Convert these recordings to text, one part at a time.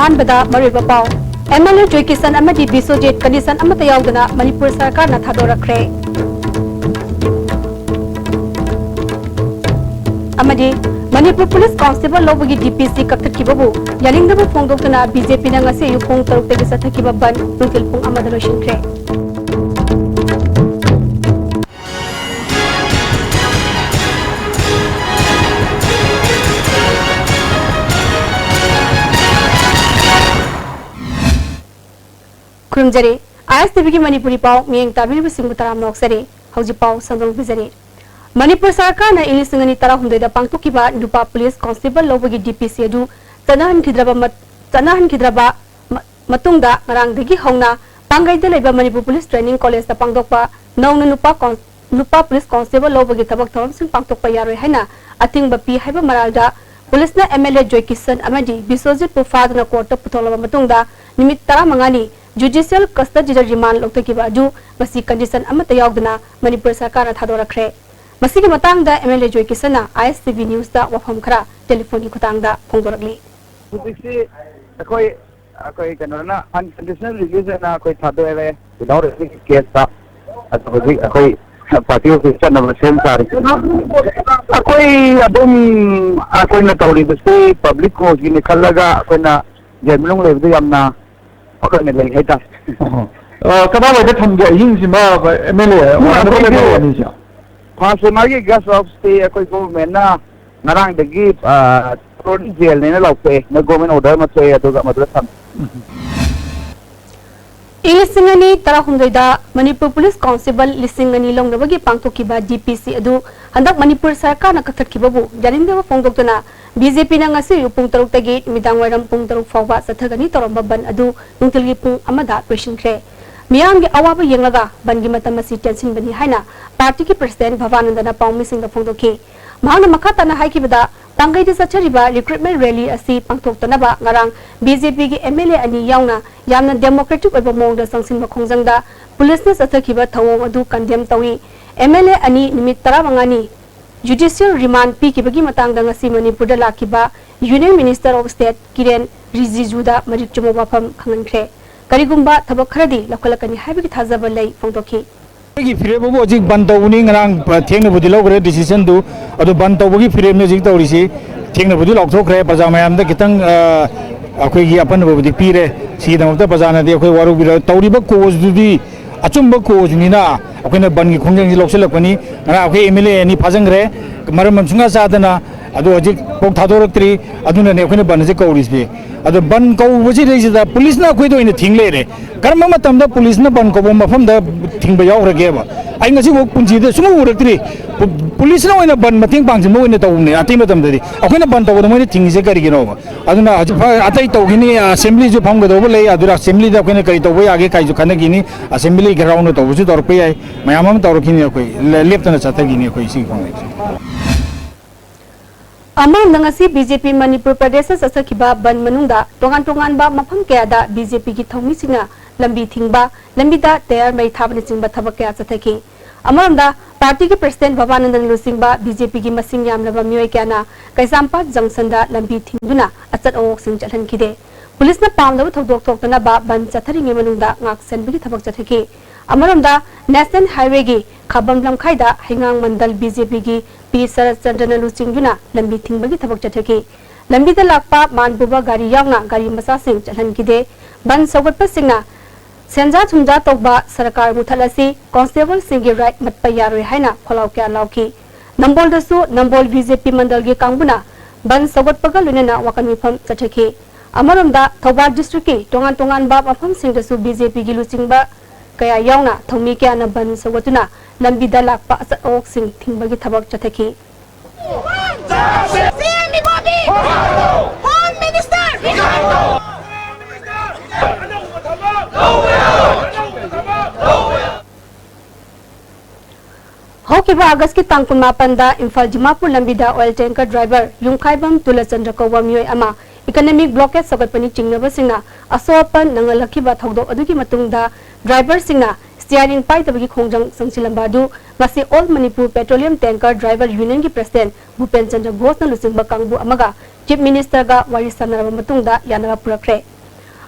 अहानबदा मरुब पाव MLA Joy Kisan amadi Bisojit condition amata yaudana Manipur Sarkar na thadorakre amadi Manipur Police Constable lobagi DPC kaktakibabu yalingdabu phongdoktana BJP na ngasi yupong tarukte sathakiba ban nungtil pung amada loshinkre खुरुमजरे ISTV की मणिपुरी पाव मियंग ताबिर सिंह तराम नोक्सरे हौजी पाव संदों बिजरे मणिपुर सरकार न इलिस संगनी तरा हुंदेदा पांगतुकिबा नुपा police constable लोबगी DPC अदु चनाहन खिद्रबा मतुंगदा ngaraंगदगी हौना पांगैदा लेबा Manipur police training college दा पांगदोकपा नौना नुपा police constable लोबगी थबक थरमसिन पांगतोकपा यारोय हैना अतिंगबा पी हैबा मरालदा पुलिस ना MLA Joy Kisan amadi Bisojit पुफादना कोर्ट पुथोलबा मतुंगदा निमित 15 Judicial custody remand loktakiba adu masi condition amata yaudana Manipur Sarkar na thadorakre masigi matangda MLA Joy Kisan ISTV news da wafam khara telephone khutangda phongdorakli Sisi akoi kanona unconditional release na akoi thadoe without a case ta akoi party officer na sen sari akoi adum akoi na tawri basi public ko gini khalaga akoi na jermlong lebu yamna okay na lang hita kada ba da thamge yin sima MLA wa na ni siya personally gas of stay akoi government na narang dagi road jail ne na laupe na government order ma choi aduga madra tham Ilisingani tara hundoida Manipur Police Constable lisingani longnabagi pangtokiba DPC adu handak Manipur Sarkar na kathakibabu jalindewa phongdoktana BJP na ngasi upung taruk tagi midangwaram pung taruk fawba sathagani toromba ban adu nungtilgi pung amada preshinkre miyamgi awaba yenglaga bangi matamasi tensin bani haina party ki president Bhavanandana Paumi Singh da phongdoki mahana makata na haikibada Tangai di sachariba recruitment rally asi pangthoktanaba ngarang BJP ki MLA ani yauna yamna democratic oiba mongda sangsinba khongjangda police na sathakiba thawong adu condemn tawi MLA ani nimit 15 judicial remand pi kibagi matangda ngasi Manipur da lakiba Union Minister of State Kiren Rijiju da marik chumo wafam khangankhre karigumba thabak kharadi lakolakani haibigi thajaba lei phongdoki की फिरे बबो जिक बंद तौनी ngरang थेंगन बुदि लौग्रे decision दु अदु बंद तौबगी फिरे में जिक तौरिसि थेंगन बुदि लौथोख्रे प्रजा मयाम द कितंग अखोई की अपन बुदि पीरे सिदम त प्रजा नदि अखोई वारु बिर तौरिब कोज दुदि अचुंब कोज निना अखोइना बन की खोंजंग जि लौसलकनी ngara अखोई MLA नि फाजंग्रे मरम सुंगा सादना अदु अजिक पोक थादोरक्त्री अदुना ने अखोइना बन जे कौरिसबे अदु बन कौबजि रेजिदा पुलिस ना अखोइ दोइना थिंगलेरे कर्म मतम द पुलिस ना बन कौब मफम the थिंगबा यावरगेबा ai ngasi wo punji de sumu urakri police na oina ban mating pangsin mo oina tawne ati matam dadi akoina ban taw mo ni thingse kari gino aduna atai taw gini assembly ju pham gado lei adura assembly da akoina kari taw age kai ju khana gini assembly ground taw ju dor pe ai mayamam taw kini akoi leptana chata gini akoi si phang Amam nangasi BJP Manipur Pradesh sasakiba ban manungda tongan ba mafam kaya da BJP ki thongmi singa lambi thingba lambi da tayar mai thabani singba thabak kaya chathaki amamda party ki president Bhavanandan Lusingba BJP ki masing yamlaba mioi kyana kaisampa junction da lambi thingduna achat ok sing chalhan kide police na pamda thodok thoktana ba ban chathari nge manungda ngak senbi thabak chathaki amaramda national highway gi khabam lamkhai da hingang mandal BJP gi P Sarat Chandana Lusingduna lambi thingbagi thabak chathaki lambi da lakpa manbuba gari yauna gari masa sing chalhan kide ban sawatpa singna Senja chumja tokba sarkar muthalasi constable singi right matpa yaroi haina kholaw kya lawki nambol dasu nambol BJP mandal gi kangbuna ban sawat paga lunena wakan mifam chathaki amaramda Thobal district ki tongan ba mafam sing dasu BJP gi lusingba kaya yauna thomi kya na ban sawatuna lambi da lakpa asat ok sing thingbagi thabak chathaki Home Minister Hokiba August ki tangkun mapanda Imphal Dimapur lambida oil tanker driver Yungkhaibam Tulachandra Kawa mioi ama economic blockade sagatpani chingnaba singna asopan nangalakhiba thodok adugi matungda driver singna steering pai tabagi khongjang sangsilamba du ngasi all Manipur petroleum tanker driver union ki president Bhupen Chandra Ghosh na lusingba kangbu amaga chief minister ga wari sanaraba matungda yanara purakre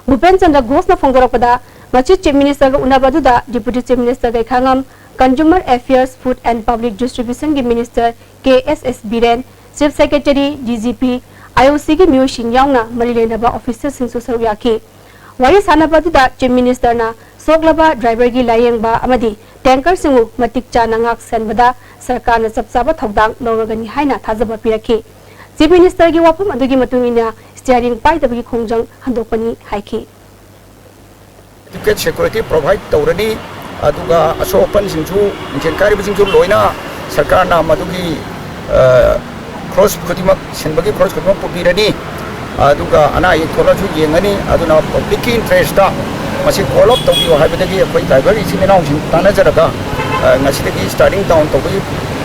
Bhupen Chandra Ghosh na phongdorokpada machi Chief Minister ga unabaduda Deputy Chief Minister ga khangam Consumer Affairs Food and Public Distribution gi Minister KSS Biren Chief Secretary DGP IOC gi Myo Shin yaungna marilenaba officer sing su saru yaki wari sanabaduda Chief Minister na soglaba driver gi layengba amadi tanker singu matik chana ngak senbada sarkar na chapchaba thodang loragani haina thajaba piraki Chief Minister gi wapam adugi matungina steering pai tabagi khongjang handopani haiki Ticket security provide tawrani aduga asopan singju injenkari singju loina sarkar na madugi cross khodimak senbagi cross khodimak pubirani aduga ana ikola ju yengani aduna public interest da masi call up tawbi haibadagi koi driver isinena sing tanajaraga ngasidagi starting down tawbi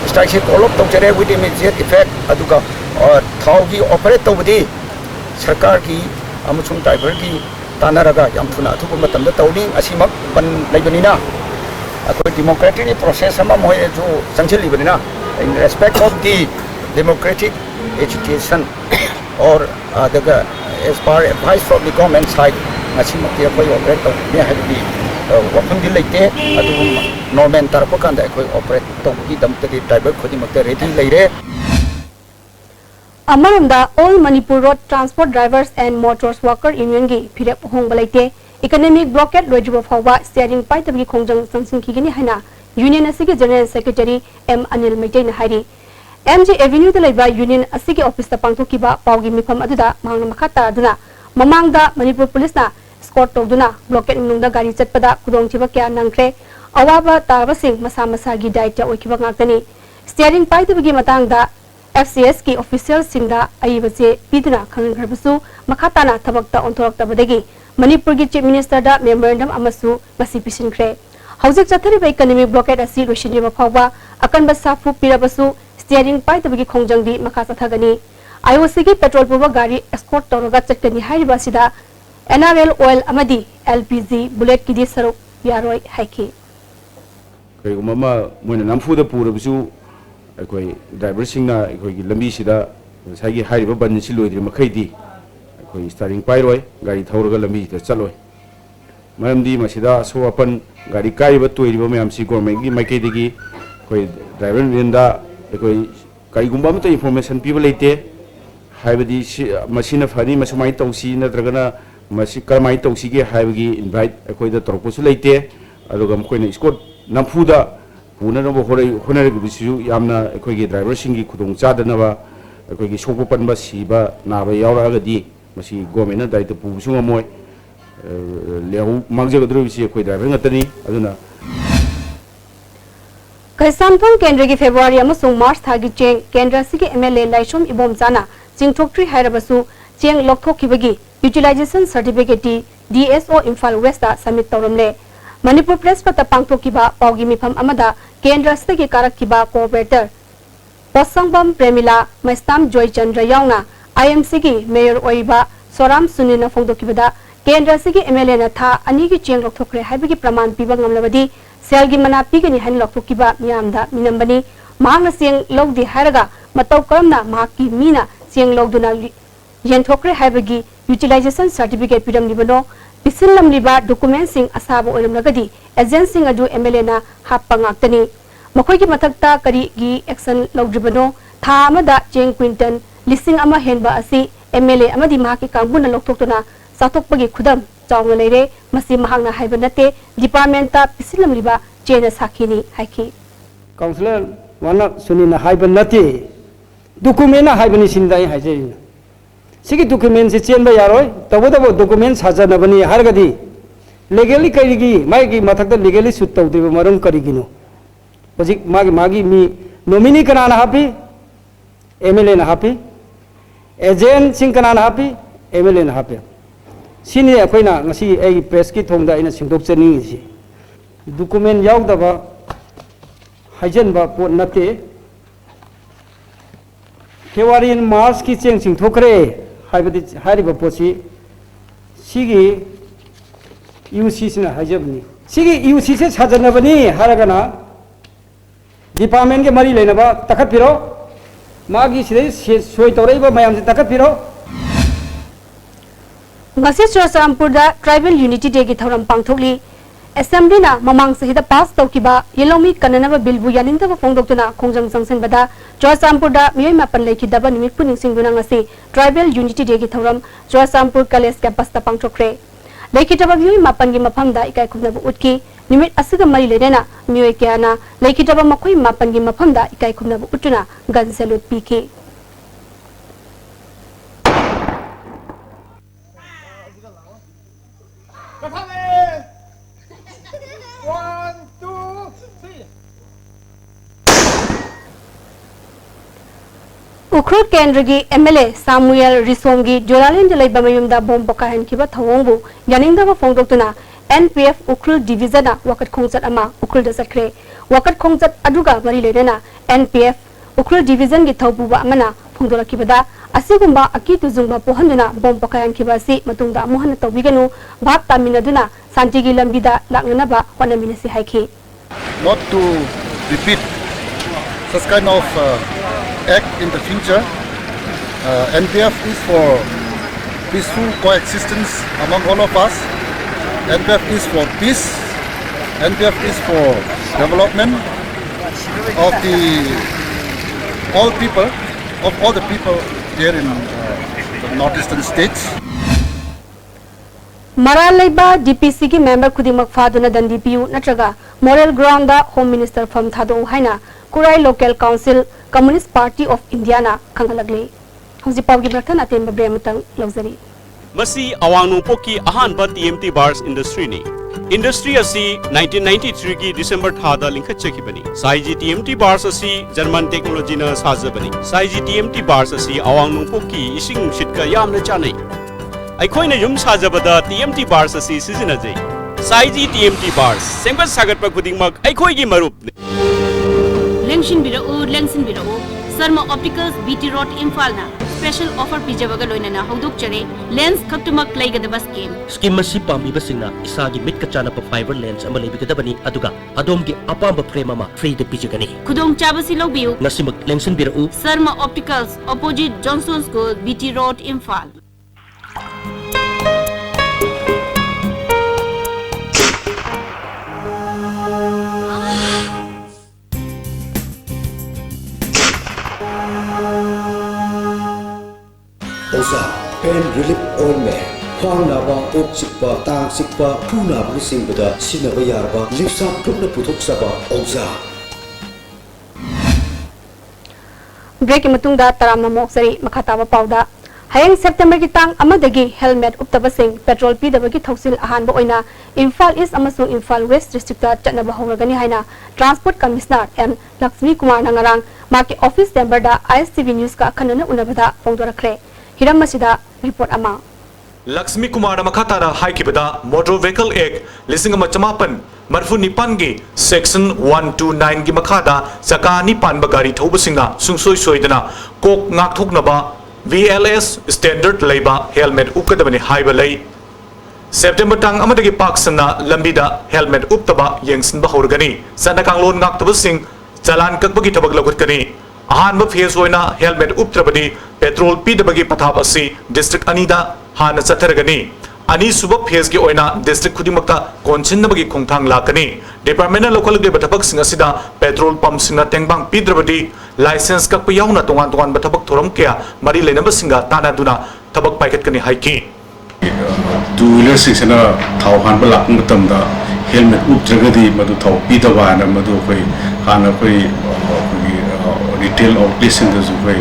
strike se call up tawjare with immediate effect aduga thaugi operate tawdi sarkar ki amuchung driver ki tanaraga yam thuna thuba matamda tawning asimak ban laibanina akoi democratic process ama moy jo changchili banina in respect of the democratic education or the as far advice from the government side asimak ti akoi operate to me habi wapun di leite adu normal tarpa kanda akoi operate to gi damta di driver khodi makte ready leire Amarunda all Manipur Road Transport Drivers and Motors Worker Union gi phirep hong balaite economic blockade lojiba phawba steering pai tabi khongjang sangsing kigini haina union asigi general secretary M Anil Maitai na hari MG Avenue da laiba union asigi office ta pangthokiba pawgi mifam aduda mangna makhata aduna mamangda Manipur police na escort tawduna blockade nungda gari chatpada kudong chiba kya nangkre awaba tabasing masa masa gi daita oikiba ngaktani steering pai tabi matangda FCS ki official singda aibache pidna khanggarbasu makhatana thabakta onthoroktabadagi Manipur gi chief minister da memorandum amasu masi pisinkre hojik chathari ba economic blockade asi loshiniba phawba akanba safu pirabasu steering pai tabagi khongjangdi makha chathagani IOC gi petrol puba gari escort toroga chatkani hariba sida NRL oil amadi LPG bullet ki di saruk yaroi haiki kai umama moina namfu da purabusu akoi driver singna akoi lambi sida sagi hariba ban si loidri makhaidi akoi starting pai roi gari thauraga lambi ta chaloi maramdi masida so apan gari kai ba toiriba mayam si government gi maikaidigi akoi driver linda akoi kai gumba mata information piba leite haibadi masina fani masumai tausi natragana masi karmai tausi ge haibagi invite akoi da torposu leite aduga mkoina escort namfuda punanaba honarabisiu yamna akoigi driver singi khudong chadana akoigi sopo panba siba naba yauragadi masi government daita pubusu ngamoy lehu mangjagadro bisi akoi driver ngatani aduna Kaisamthong Kendra gi February amasung March thagi cheng Kendra sigi MLA Laishom Ibom Chana Chingthokri hairabasu cheng lokthokibagi utilization certificate DSO Imphal West da submit tawramle Manipur Press pata pangthokiba pawgi mifam amada Kendra stagi karakkiba cooperator Posangbam Premila Maistam Joy Chandra yauna IMC gi mayor oiba Soram Sunina phongdokibada Kendra sigi MLA na tha ani gi cheng lokthokre haibagi praman piba ngamlabadi selgi mana pigani han lokthokkiba miyamda minambani mahangna seng logdi haraga matau karamna mahaki mina seng logduna yenthokre haibagi utilization certificate pidam libano Pisillam liba document sing asaba oiramlagadi agent sing adu MLA na happa ngaktani makhoi mathakta kari gi action logdribano tha amada cheng quinton lising ama henba asi MLA amadi mahaki kangbuna loktoktona satokpagi khudam chawna leire masi mahangna haiba nate department ta pisillam liba chena sakhini haiki councilor wana sunina haiba nate document na haibani sindai haijai Sigi document se chen ba yaroi tabo document sajana bani hargadi legally karigi magi mathakta legally sut tawde maram karigino hojik magi mi nominee kana na happy MLA na happy agent sing kana na happy MLA na happy sini akoina ngasi ai press ki thongda ina singdok chani si document yaudaba haijan ba pot nate February and March ki cheng sing thokre Hariba Posi Sigi UCC na Hajabni Sigi UCC Sajanabani Haragana Department Mari Lenaba Takapiro Magi Soitoreba Mayam Takapiro ngasi Churachampurda Tribal Unity Day gi thoram pangthokli Assembly na mamang sahida pass tawkiba yelomi kananaba bill bu yaningdaba phongdoktuna khongjang jangsenbada Churachampurda miyoi mapan lekhidaba nimit puning singduna ngasi Tribal Unity Day gi thoram Churachampur College campus ta pangthokre lekhidaba miyoi mapan gi maphamda ikai khumnaba utki nimit asiga mari lenena miyoi kyana lekhidaba makhoi mapan gi maphamda ikai khumnaba utuna gun salute piki Ukrul Kendra MLA Samuel Risomgi Jolalin Jalai Bamayumda Bomb Bakahan Kiba Thawongbu Yaninda Fongdoktuna NPF Ukrul Divisiona Wakat Khongzat Ama Ukrul Dasakre Wakat Khongzat Aduga Marilena NPF Ukrul Division Gi Thawbuba Amana Phongdola Kibada Asigumba Akitu Zumba Pohanduna Bomb Bakahan Kiba Si Matungda Mohana Tawbiganu Bhak Taminaduna Santigi Lambida Laknanaba Wanaminasi Haiki not to repeat such kind of act in the future. NPF is for peaceful coexistence among all of us. NPF is for peace. NPF is for development of all the people here in the northeastern states. Maralaiba DPC ki member Kudimak Faduna dan DPU Natraga Moral Ground da Home Minister from Thadong Haina Kurai Local Council Communist Party of India na Kangalagli. Hausi Pawgi Brathan atin Babrematang Luxury. Masi Awang Poki Ahan Bat TMT Bars Industry ni. Industry asi 1993 ki December thada linkha chekibani. Saiji TMT Bars asi German technology na sajabani. Saiji TMT Bars asi Awang Poki ising shitka yamna chanai. Aikhoina yum sajabada TMT Bars asi sizinajai. Saiji TMT Bars sengba sagatpa khudingmak aikhoi gi marup ne. Lengshin Birao, Sarma Opticals BT Rod Infalna, special offer Pijawaga Loinana, Hoduk Chere, Lens Kaptumak Laigadaba scheme. Scheme Masi Pambi Basina, Isagi Mitkachana fiber lens, Amalibikabani, Aduga, Adomgi Apamba Premama, free the Pijagani. Kudong Chabasi Lobiu, Nasimak Lengshin Birao, Sarma Opticals, opposite Johnson School, BT Road Infal. Pain relief ointment. Khwang naba, ok sikpa, tang sikpa, phu naba singbada sinaba yarba, lipsa pupna puthok saba Oza. Break matungda taramna moksari makhataba pauda. Hayang September ki tang amadagi helmet uptaba sing petrol pidaba ki thoksil ahanba oina Imphal East amasung Imphal West district ta chatnaba hawragani haina Transport Commissioner M Lakshmi Kumar nangarang maki office member da ISTV news ka khanana unabada phongdorakre. Hiram masida report ama Lakshmi Kumar Makatara Haikibada Motor Vehicle Act Lisingama Chamapan Marfu Nipangi Section 129 Gimakada Sakani Panbagari Tobasina Sungsoi Soidana Kok Ngaktuknaba VLS Standard Labor Helmet Ukadabani Highway September Tang Amadagi Paksana Lambida Helmet Uptaba Yangsin Bahorgani Sanakanglon Ngaktabasing Jalan Kakbagi Tabaglakutani Ahanba phase oina helmet uptrabadi petrol pidabagi pathap asi district anida hana chatharagani ani suba phase gi oina district khudimakta konchinnabagi khongthang lakani department local ge bathak sing asida petrol pump singa tengbang pidrabadi license kak yauna tongan tongan bathak thoram kya mari lenaba singa tana duna thabak paikat kani haiki two wheeler sisana thau han ba lak matamda helmet uptragadi madu thau pidawa na madu koi hana koi retail outlets in the Zubai,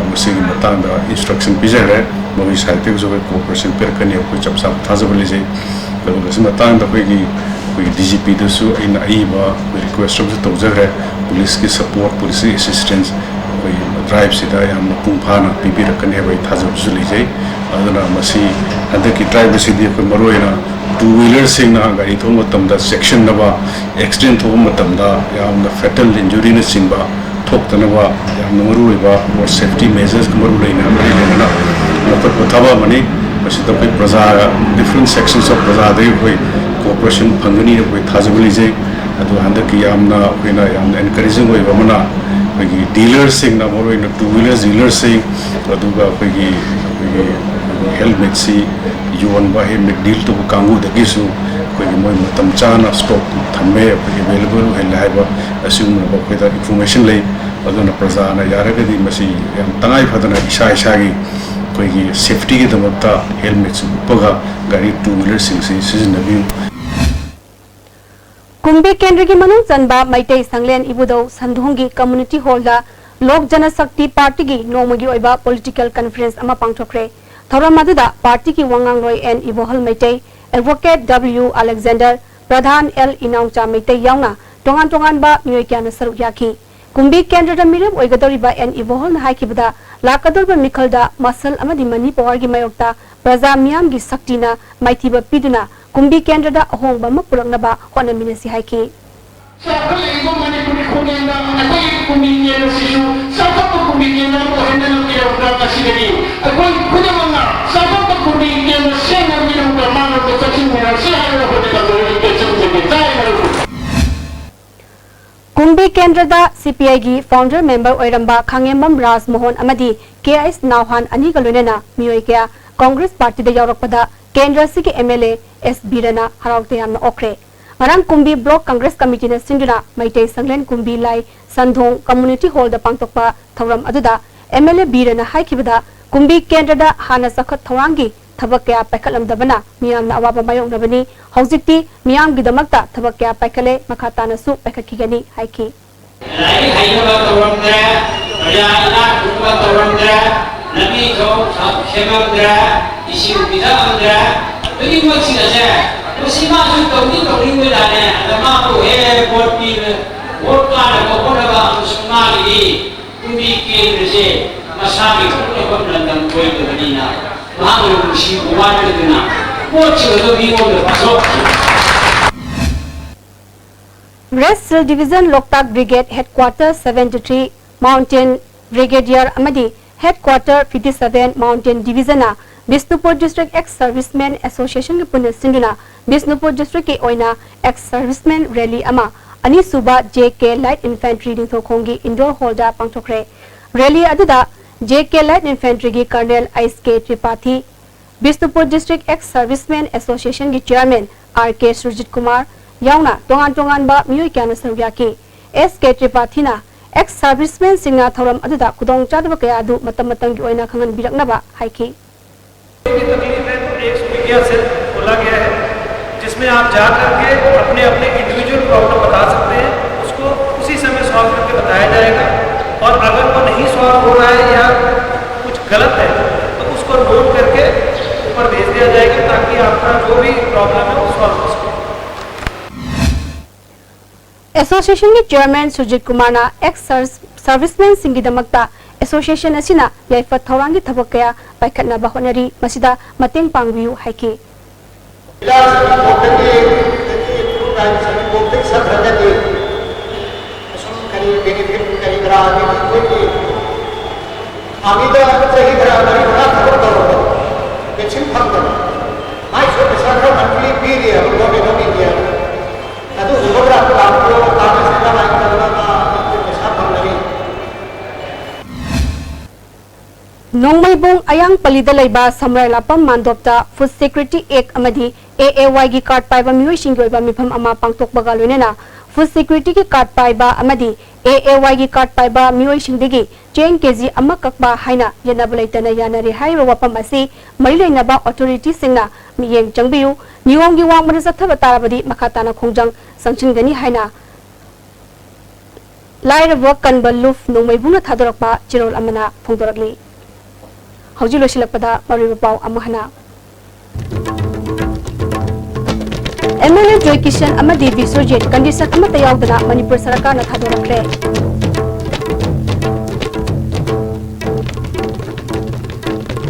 Muslim Matanda instruction Pizare, Movis Hatik Zubai Corporation Perkani, which of some Tazabilize, the Matanda Pegi, with DGP the Su in Aiba, we request of the Tozare, police support, police assistance, we drive Sidai and Pumpana, Pipi Kaneva, Tazabilize, Adana Masi, and the drive the city of Maroina, two wheelers in Garitomatam, the section of extent of Matamda, the fatal injury in Simba. Toktanaba, Namaruiba, or safety measures, Kamarulina, Marilena, Patava money, Mashitapi Praza, different sections of Praza, they cooperation, Pangani with Hazabilize, at Handaki Yamna, when I am encouraging with Vamana, dealers saying Namaru in two wheelers, dealers saying, Aduga, helmet si yuan ba helmet deal to kangu da gisu koi moi matam chana stock thamme available hel hai ba assume ba koi da information lei aduna praja na yara ga di masi yam tangai phadana isa gi koi gi safety gi damakta helmet su paga gari two wheeler sing si season bi कुंभी केंद्र की मनु चंबा मैटे संगलेन इबुदो संधोंगी community hall दा लोक जनशक्ति party की नोमगी ओइबा political conference अमा पांगथोखरे थौरम अदुदा party की वांगांगलोय N Ibohal मैटे advocate W Alexander प्रधान L इनाउचा मैटे यावना टोंगान टोंगान बा मियोय क्याना सरुक याखी कुंभी केंद्र दा मिरम ओइगदोरिबा एन इबोहल न हाइकिबदा लाकदोरबा मिखलदा मसल अमदि मनी पावर की मयोक्ता प्रजा मियाम की शक्तिना माइथिबा पिदुना कुंभी केंद्र दा अहोंबा म पुरंगनबा होनमिनसी हाइकी कुंभी केंद्र दा सीपीआई की फाउंडर मेंबर ओइरंबा खांगेमम राजमोहन अमदी केएस नावहान अनी गलोनेना मियोय क्या कांग्रेस पार्टी दा यावरकपदा केंद्र से एमएलए एस बीरना हराउते यामना ओखरे मरंग कुंभी ब्लॉक कांग्रेस कमिटी ने सिंजुना मैटे संगलेन कुंभी लाई संधोंग कम्युनिटी हॉल दा पांगतोकपा थौरम अदुदा एमएलए बीरना हाइकिबदा कुंभी केंद्र दा हाना सखत थौरांगी थबक क्या पैखलमदबना मियामना अवाबा मायोंगनबनी हौजिक्ति मियाम गिदमक्ता थबक क्या पैखले मखातानसु पैखखिगनी हाइकी लाई हाइबा थौरमद्रा प्रजाइना कुंभा थौरमद्रा नबी जो सेमद्रा इसी विधानद्रा तरी मक्सिनसे उसीमा जो तौनी में डाले लमा को है वोट का न कोनबा सुमाली कुंभी केंद्र से मसामी को लंदन कोई बनीना वहां उसी वाट देना वोट जो भी वो पासो वेस्ट सिल division Loktak brigade headquarters 73 mountain brigadier अमदी headquarters 57 mountain division Bishnupur district ex serviceman association के पुनः सिंधुना बिष्णुपुर डिस्ट्रिक्ट के ओइना एक्स सर्विसमैन रैली अमा अनीसुबा जेके लाइट इन्फेंट्री निथोखोंगी इंडोर हॉल दा पांगथोखरे रैली अदुदा जेके लाइट इन्फेंट्री की colonel ISK Tripathi Bishnupur district ex serviceman association के चेयरमैन आरके सुरजित कुमार यावना टोंगान टोंगान बा मियोय क्याना सरुयाकी एसके त्रिपाठीना एक्स सर्विसमैन सिंगना थौरम अदुदा खुदोंग चादबा कया अदु मतम मतम की ओइना खंगन बिरकनबा हाइकी एक मीडिया सेल खोला गया है जिसमें आप जा करके अपने अपने इंडिविजुअल प्रॉब्लम बता सकते हैं उसको उसी समय सॉल्व करके बताया जाएगा और अगर वो नहीं सॉल्व हो रहा है या कुछ गलत है तो उसको नोट करके ऊपर भेज दिया जाएगा ताकि आपका जो भी प्रॉब्लम है वो सॉल्व हो सके एसोसिएशन के चेयरमैन सुजीत कुमार ना एक्स सर्विसमैन सिंह की दमकता एसोसिएशन असिना याइफत थौरांगी थबक कया पाइखतनाबा honorary मसिदा मतेंग पांगबियु हाइकी नोंगमैबोंग Ayang पलिदा लैबा समराय लापम मानदोपता food security act अमदी AAY की कार्ड पाइबा मियोइसिंग ओइबा मिफम अमा पांगतोकबगा लोइनेना फूड सिक्योरिटी की कार्ड पाइबा अमदी एएवाई की कार्ड पाइबा मियोइसिंग दिगी चेंग केजी अमा ककबा हाइना यनाबा लैतना यानारि हाइबा वापम असी मरि लैनबा ऑथोरिटी सिंगना मियेंग चंगबियु नियोंगी वांगमन सथबा ताराबदी मखाताना खोंजंग संचिंगनी हाइना लाइरब कनबलुफ नोंगमैबुंगना थादोरकबा चिरोल अमना फोंदोरकली हौजी लोसिलकपदा मरिबा पाउ अमहना एमएलए जॉय किशन अमदी विश्वजीत कंडीशन अमता यावदना मणिपुर सरकार न थादोरखरे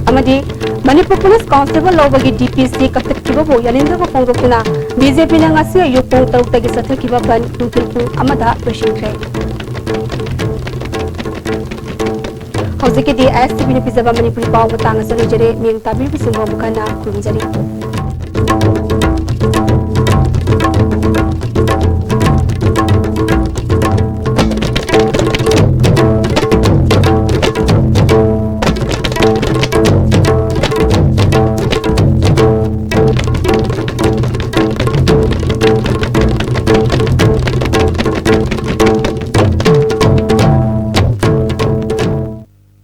अमदी मणिपुर पुलिस कांस्टेबल लोबगी डीपीसी कथकिबो यालिंदबो फोंदोकना बीजेपी न ngasi युपोंग तौतगी सथकिबा बन तुंतुलपु अमदा प्रशिंखरे हौजिके दी ISTV ने पिजबा मणिपुरी पाव बतांग सलुजरे मियंग ताबिर बिसिंगो मुखना खुरुमजरी